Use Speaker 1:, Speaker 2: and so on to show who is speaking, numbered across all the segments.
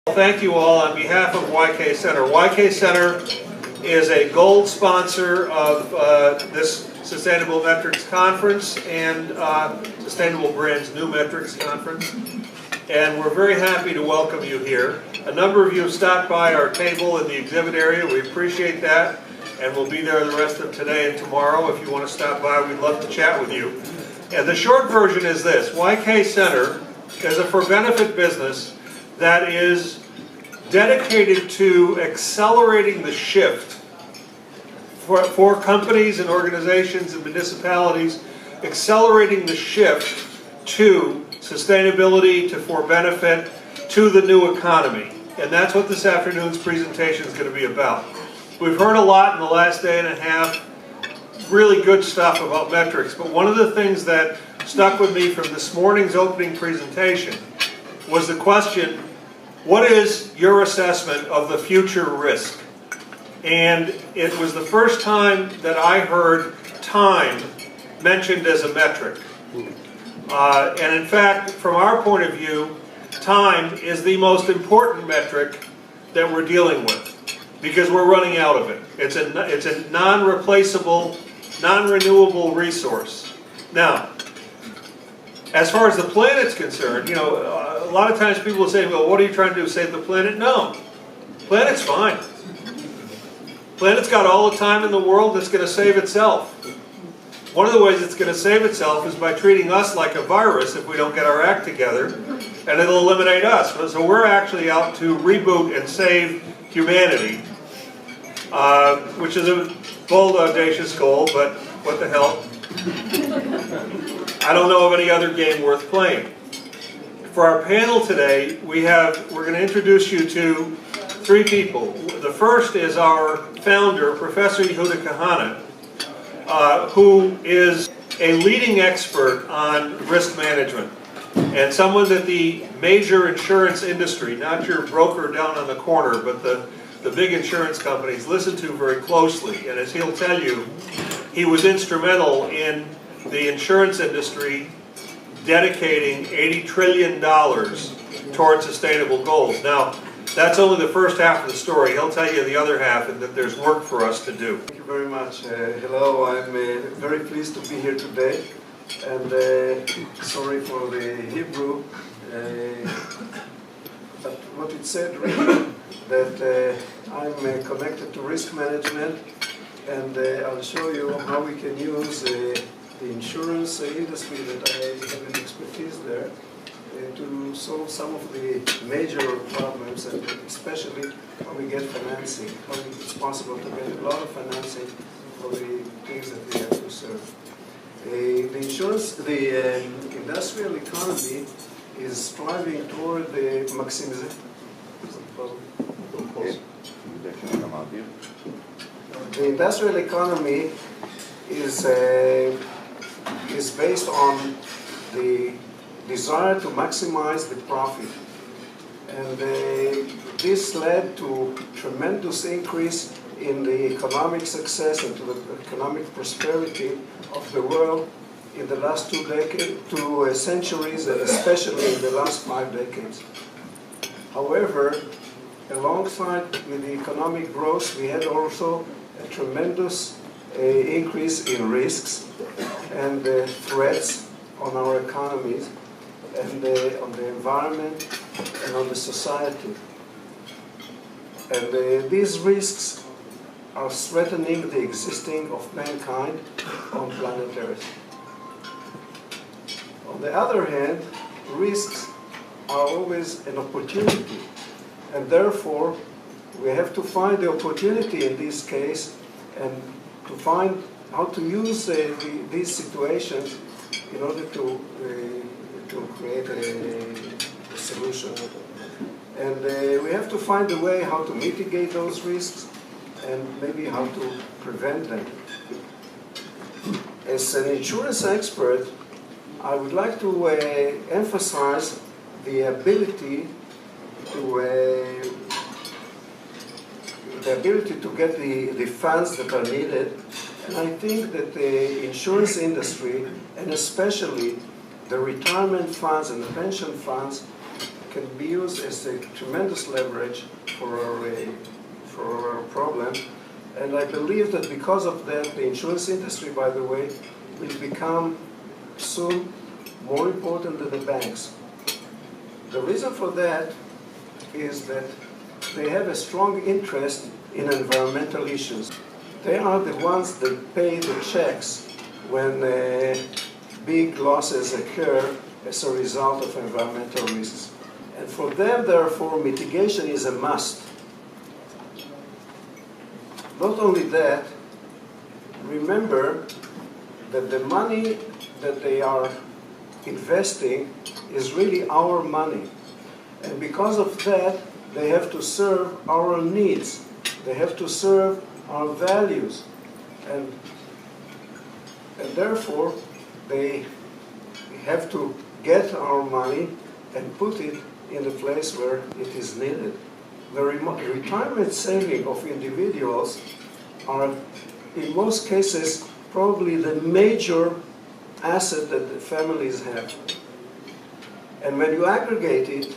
Speaker 1: Thank you all on behalf of YK Center. YK Center is a gold sponsor of this Sustainable Metrics Conference and Sustainable Brands New Metrics Conference. And we're very happy to welcome you here. A number of you have stopped by our table in the exhibit area. We appreciate that. And we'll be there the rest of today and tomorrow. If you want to stop by, we'd love to chat with you. And the short version is this. YK Center is a for-benefit business that is dedicated to accelerating the shift for companies and organizations and municipalities, accelerating the shift to sustainability, to for-benefit, to the new economy. And that's what this afternoon's presentation is going to be about. We've heard a lot in the last day and a half, really good stuff about metrics, but one of the things that stuck with me from this morning's opening presentation was the question, what is your assessment of the future risk? And it was the first time that I heard time mentioned as a metric. And in fact, from our point of view, time is the most important metric that we're dealing with because we're running out of it. It's a non-replaceable, non-renewable resource. Now, as far as the planet's concerned, you know, a lot of times people will say, well, what are you trying to do, save the planet? No. Planet's fine. Planet's got all the time in the world that's going to save itself. One of the ways it's going to save itself is by treating us like a virus if we don't get our act together, and it'll eliminate us. So we're actually out to reboot and save humanity, which is a bold, audacious goal, but what the hell? I don't know of any other game worth playing. For our panel today, we're going to introduce you to three people. The first is our founder, Professor Yehuda Kahane, who is a leading expert on risk management and someone that the major insurance industry, not your broker down on the corner, but the big insurance companies listen to very closely. And as he'll tell you, he was instrumental in the insurance industry dedicating $80 trillion towards sustainable goals. Now, that's only the first half of the story. He'll tell you the other half, and that there's work for us to do.
Speaker 2: Thank you very much. Hello, I'm very pleased to be here today. And sorry for the Hebrew, but what it said really, that I'm connected to risk management, and I'll show you how we can use the insurance industry that I have an expertise there to solve some of the major problems, and especially how we get financing, how it's possible to get a lot of financing for the things that we have to serve. The industrial economy is striving toward the maximization. The industrial economy is based on the desire to maximize the profit. And this led to tremendous increase in the economic success and to the economic prosperity of the world in the last two centuries, and especially in the last 5 decades. However, alongside with the economic growth, we had also a tremendous increase in risks and threats on our economies and on the environment and on the society. And these risks are threatening the existing of mankind on planet Earth. On the other hand, risks are always an opportunity, and therefore we have to find the opportunity in this case and to find how to use these situations in order to create a solution. And we have to find a way how to mitigate those risks and maybe how to prevent them. As an insurance expert, I would like to emphasize the ability to get the funds that are needed. And I think that the insurance industry, and especially the retirement funds and the pension funds, can be used as a tremendous leverage for our problem. And I believe that because of that, the insurance industry, by the way, will become soon more important than the banks. The reason for that is that they have a strong interest in environmental issues. They are the ones that pay the checks when big losses occur as a result of environmental risks. And for them, therefore, mitigation is a must. Not only that, remember that the money that they are investing is really our money. And because of that, they have to serve our needs. They have to serve our values. And therefore, they have to get our money and put it in the place where it is needed. The retirement saving of individuals are, in most cases, probably the major asset that the families have. And when you aggregate it,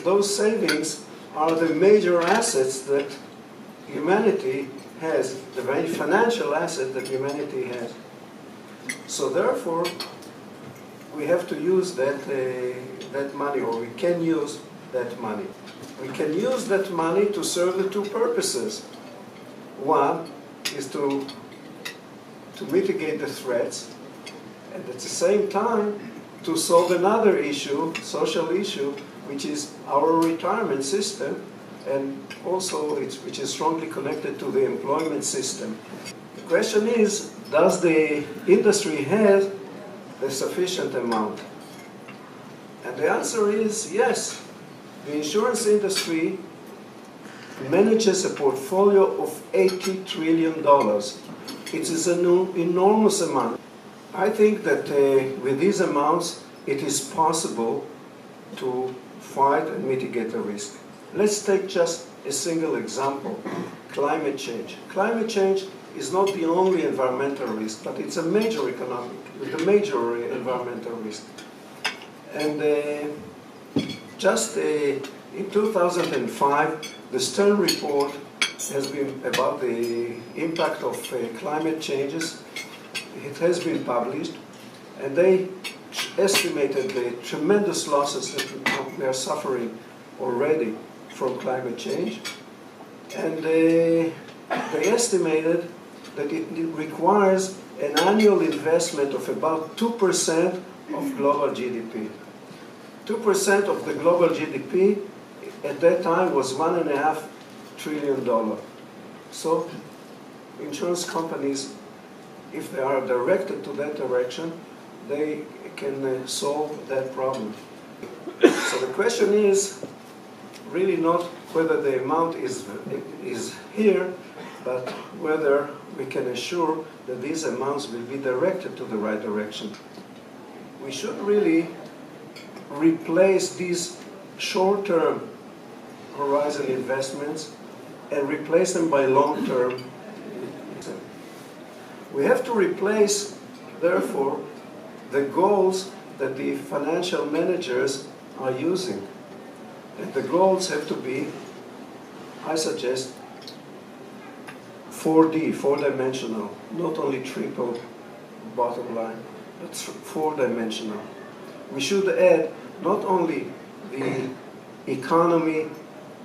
Speaker 2: those savings are the major assets that humanity has, the very financial asset that humanity has. So therefore, we have to use that money, or we can use that money. We can use that money to serve the two purposes. One is to mitigate the threats, and at the same time to solve another issue, social issue, which is our retirement system, and also which is strongly connected to the employment system. The question is, does the industry have the sufficient amount? And the answer is yes. The insurance industry manages a portfolio of $80 trillion. It is an enormous amount. I think that with these amounts, it is possible to fight and mitigate the risk. Let's take just a single example, climate change. Climate change is not the only environmental risk, but it's a major environmental risk. And just in 2005, the Stern report has been about the impact of climate changes. It has been published, and they estimated the tremendous losses that we are suffering already from climate change. And they estimated that it requires an annual investment of about 2% of global GDP. 2% of the global GDP at that time was $1.5 trillion. So insurance companies, if they are directed to that direction, they can solve that problem. So the question is really not whether the amount is here, but whether we can assure that these amounts will be directed to the right direction. We should really replace these short-term horizon investments and replace them by long-term. We have to replace, therefore, the goals that the financial managers are using. And the goals have to be, I suggest, 4D, four-dimensional, not only triple bottom line, but four-dimensional. We should add not only the economy,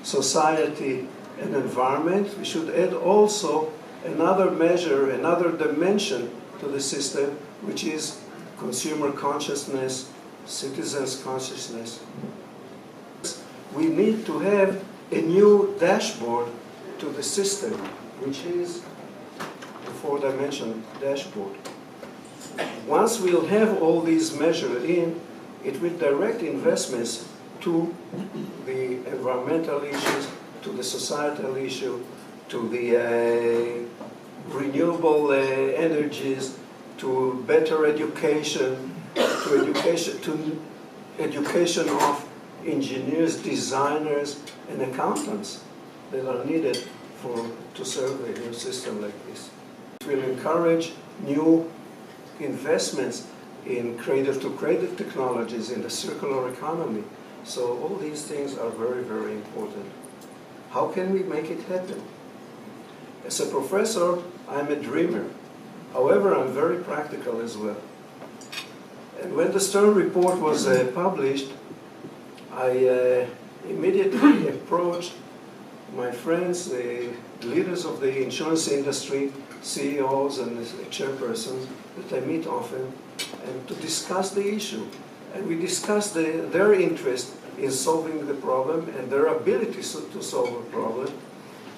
Speaker 2: society, and environment, we should add also another measure, another dimension to the system, which is consumer consciousness, citizens' consciousness. We need to have a new dashboard to the system, which is the four-dimensional dashboard. Once we'll have all these measured in, it will direct investments to the environmental issues, to the societal issue, to the renewable energies, to better education, to education of engineers, designers, and accountants that are needed to serve a new system like this. It will encourage new investments in cradle-to-cradle technologies, in the circular economy. So all these things are very, very important. How can we make it happen? As a professor, I'm a dreamer. However, I'm very practical as well. And when the Stern report was published, I immediately approached my friends, the leaders of the insurance industry, CEOs and chairpersons that I meet often, and to discuss the issue. And we discussed their interest in solving the problem and their ability to solve the problem.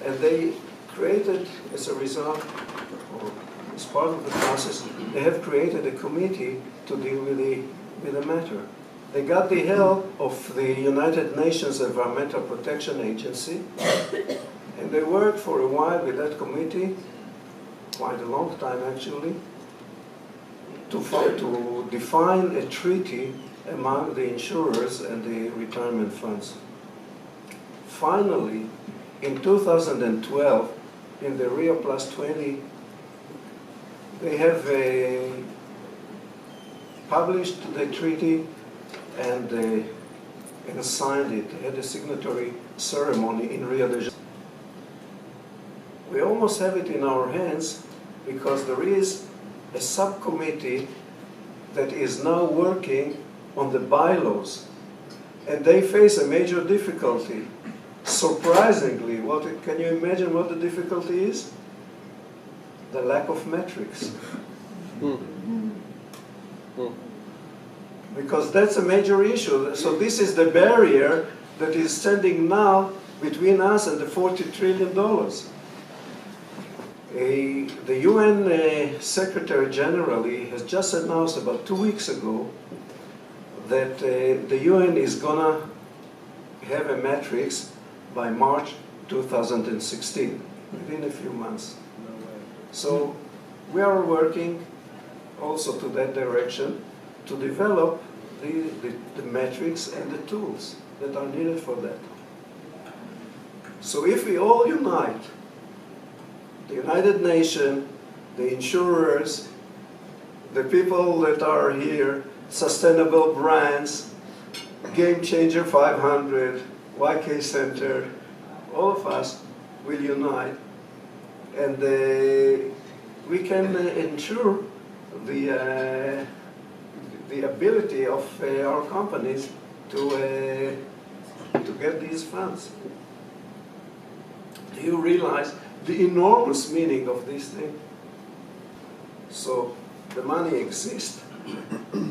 Speaker 2: And they created, as a result, or as part of the process, they have created a committee to deal with the matter. They got the help of the United Nations Environmental Protection Agency, and they worked for a while with that committee, quite a long time actually, to define a treaty among the insurers and the retirement funds. Finally, in 2012, in the Rio Plus 20, they have published the treaty and signed it. They had a signatory ceremony in Rio de Janeiro. We almost have it in our hands because there is a subcommittee that is now working on the bylaws, and they face a major difficulty. Surprisingly, can you imagine what the difficulty is? The lack of metrics. Because that's a major issue. So this is the barrier that is standing now between us and the $40 trillion. The UN Secretary General has just announced about 2 weeks ago that the UN is going to have a matrix by March 2016, within a few months. So we are working also to that direction to develop the metrics and the tools that are needed for that. So if we all unite, the United Nations, the insurers, the people that are here, sustainable brands, Game Changer 500, YK Center, all of us will unite, and we can ensure the ability of our companies to get these funds. Do you realize the enormous meaning of this thing? So the money exists.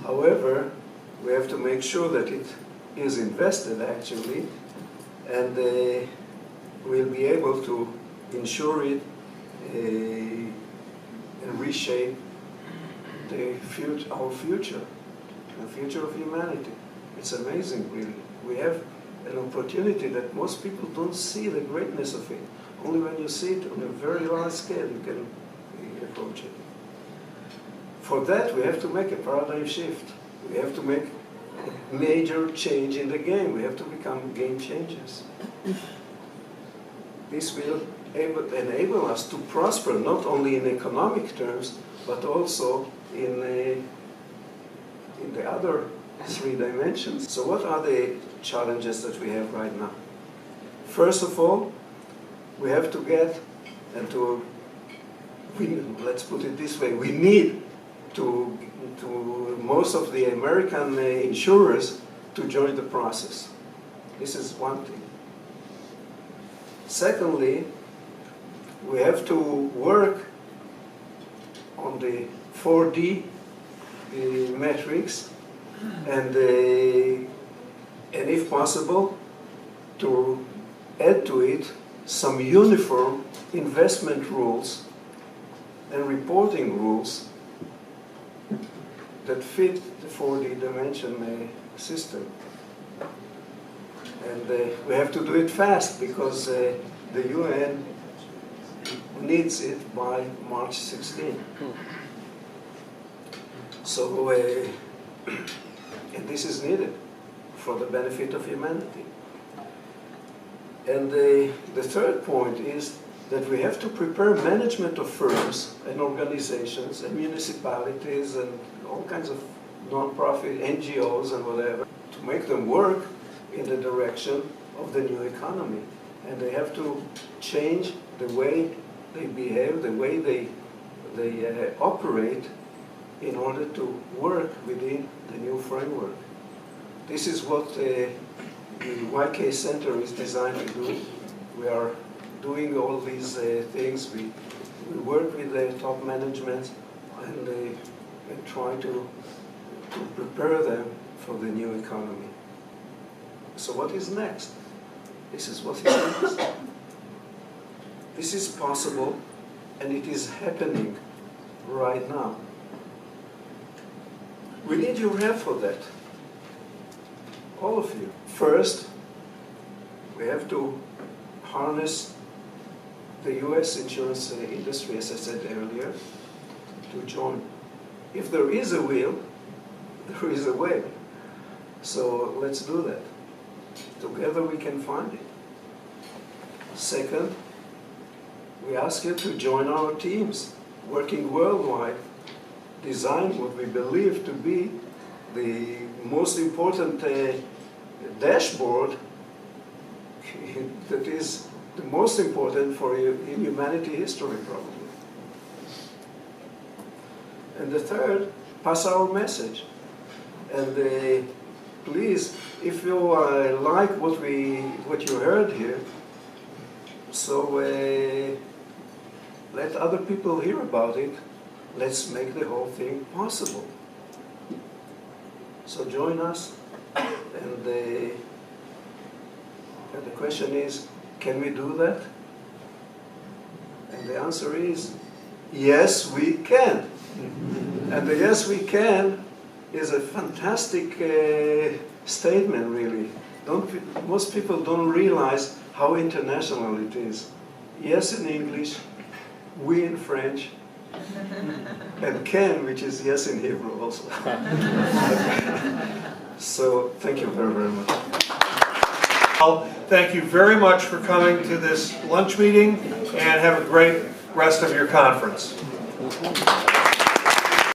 Speaker 2: However, we have to make sure that it is invested actually, and we'll be able to insure it and reshape our future, the future of humanity. It's amazing, really. We have an opportunity that most people don't see the greatness of it. Only when you see it on a very large scale you can approach it. For that, we have to make a paradigm shift. We have to make a major change in the game. We have to become game changers. This will enable us to prosper not only in economic terms, but also in the other three dimensions. So what are the challenges that we have right now? First of all, we have to get, let's put it this way, we need to most of the American insurers to join the process. This is one thing. Secondly, we have to work on the 4D metrics, and if possible, to add to it some uniform investment rules and reporting rules that fit the 4D dimension system. And we have to do it fast because the UN needs it by March 16. So, and this is needed for the benefit of humanity. And the third point is that we have to prepare management of firms and organizations and municipalities and all kinds of non-profit NGOs and whatever, to make them work in the direction of the new economy. And they have to change the way they behave, the way they operate in order to work within the new framework. This is what the YK Center is designed to do. We are doing all these things. We work with the top management and try to prepare them for the new economy. So what is next? This is what is next. This is possible, and it is happening right now. We need your help for that. All of you. First, we have to harness the US insurance industry, as I said earlier, to join. If there is a will, there is a way. So let's do that. Together we can find it. Second, we ask you to join our teams, working worldwide, design what we believe to be the most important dashboard that is the most important for you in humanity history, probably. And the third, pass our message. And please, if you like what you heard here, so let other people hear about it. Let's make the whole thing possible. So join us, and the question is, can we do that? And the answer is, yes, we can. And the yes, we can is a fantastic statement, really. Most people don't realize how international it is. Yes in English, we in French, and can, which is yes in Hebrew also. So thank you very, very much.
Speaker 1: Well, thank you very much for coming to this lunch meeting, and have a great rest of your conference.